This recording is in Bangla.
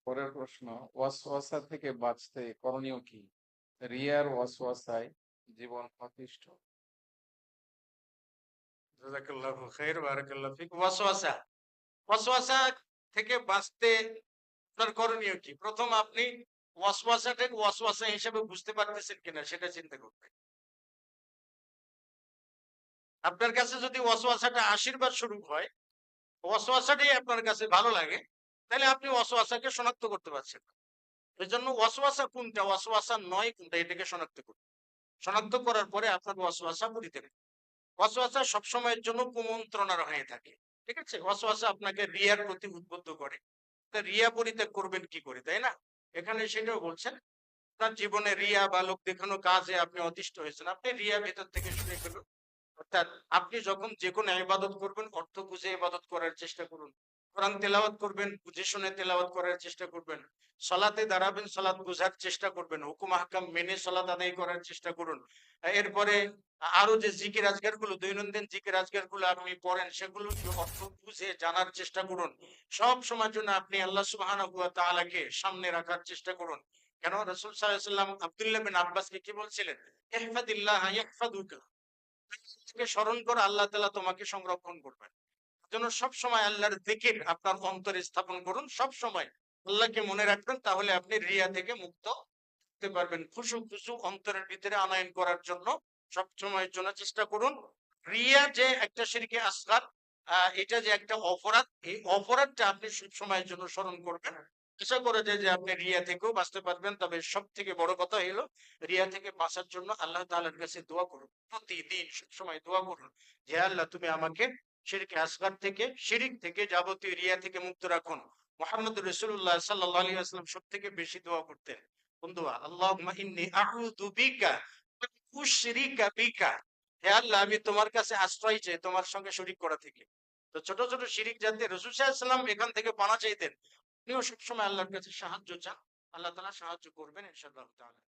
পরের প্রশ্ন, ওয়াসওয়াসা থেকে বাঁচতে করণীয় কি? রিয়ার ওয়াসওয়াসায় জীবন অতিষ্ঠ। জাযাকাল্লাহু খাইর, বারাকাল্লাহু ফিক। ওয়াসওয়াসা, ওয়াসওয়াসা থেকে বাঁচতে আপনার করণীয় কি? প্রথম আপনি ওয়াসওয়াসাটাকে ওয়াসওয়াসা হিসেবে বুঝতে পারতেছেন কিনা সেটা চিন্তা করবেন। আপনার কাছে যদি ওয়াসওয়াসাটা আশীর্বাদ স্বরূপ হয়, ওয়াসওয়াসাটাই আপনার কাছে ভালো লাগে, তাহলে আপনি ওয়াসওয়াসাকে শনাক্ত করতে পারছেন না। এই জন্য ওয়াসওয়াসা কোনটা, ওয়াসওয়াসা নয় কোনটা, এটাকে শনাক্ত করুন। শনাক্ত করার পরে আপনার ওয়াসওয়াসা পরিত্যাগ। ওয়াসওয়াসা সবসময়ের জন্য কুমন্ত্রণার হয়ে থাকে। ঠিক আছে? ওয়াসওয়াসা আপনাকে রিয়ার প্রতি উদ্বুদ্ধ করে। তা রিয়া পরিত্যাগ করবেন কি করে, তাই না? এখানে সেটাও বলছেন, আপনার জীবনে রিয়া বা লোক দেখানো কাজে আপনি অতিষ্ঠ হয়েছেন, আপনি রিয়া ভেতর থেকে শুরু করুন। অর্থাৎ আপনি যখন যে কোনো ইবাদত করবেন, অর্থ বুঝে ইবাদত করার চেষ্টা করুন। কোরআন তেলাওয়াত করবেন, বুঝে শুনে তেলাওয়াত করার চেষ্টা করবেন। সালাতে দাঁড়াবেন, সালাত বোঝার চেষ্টা করবেন, হুকুম আহকাম মেনে সালাত আদায় করার চেষ্টা করুন। এরপরে আরো যে জিকির আজগার গুলো, দৈনন্দিন জিকির আজগার গুলো আপনি পড়েন, সেগুলো অর্থ বুঝে জানার চেষ্টা করুন। সব সময়ের জন্য আপনি আল্লাহ সুবহানাহু ওয়া তাআলাকে সামনে রাখার চেষ্টা করুন। কেন রাসূল সাল্লাল্লাহু আলাইহি ওয়াসাল্লাম আব্দুল্লাহ বিন আব্বাসকে কি বলছিলেন? ইহফাদিল্লাহ ইয়াহফাদুকা, আল্লাহকে স্মরণ করে আল্লাহ তাআলা তোমাকে সংরক্ষণ করবেন। জন্য সব সময় আল্লাহর জিকির আপনার অন্তরে স্থাপন করুন। সব সময় আল্লাহকে মনে রাখবেন, তাহলে আপনি রিয়া থেকে মুক্ত হতে পারবেন। খুশু অন্তরের ভিতরে আনয়ন করার জন্য সব সময়ের জন্য চেষ্টা করুন। রিয়া যে একটা শিরকে আসগার, এটা যে একটা অপরাধ, এই অপরাধটা আপনি সব সময়ের জন্য স্মরণ করবেন। আশা করা যায় যে আপনি রিয়া থেকেও বাঁচতে পারবেন। তবে সব থেকে বড় কথা হলো, রিয়া থেকে বাঁচার জন্য আল্লাহ তাআলার কাছে দোয়া করুন। প্রতিদিন সব সময় দোয়া করুন যে আল্লাহ তুমি আমাকে শিরকে আসগার থেকে, শিরিক থেকে, যাবতীয় রিয়া থেকে মুক্ত রাখুন। মুহাম্মদ রাসূলুল্লাহ সাল্লাল্লাহু আলাইহি ওয়াসাল্লাম সবথেকে বেশি দোয়া করতেন। বন্ধুরা, আল্লাহুম্মা ইন্নী আউযু বিকা আন উশরিকা বিকা, হে আল্লাহ আমি তোমার কাছে আশ্রয় চাই তোমার সঙ্গে শরীক করা থেকে। তো ছোট ছোট শিরিক যাতে, রাসূল সাল্লাল্লাহু আলাইহি ওয়াসাল্লাম এখান থেকে পানা চাইতেন। আপনিও সবসময় আল্লাহর কাছে সাহায্য চান, আল্লাহ তাআলা সাহায্য করবেন ইনশাআল্লাহ তাআলা।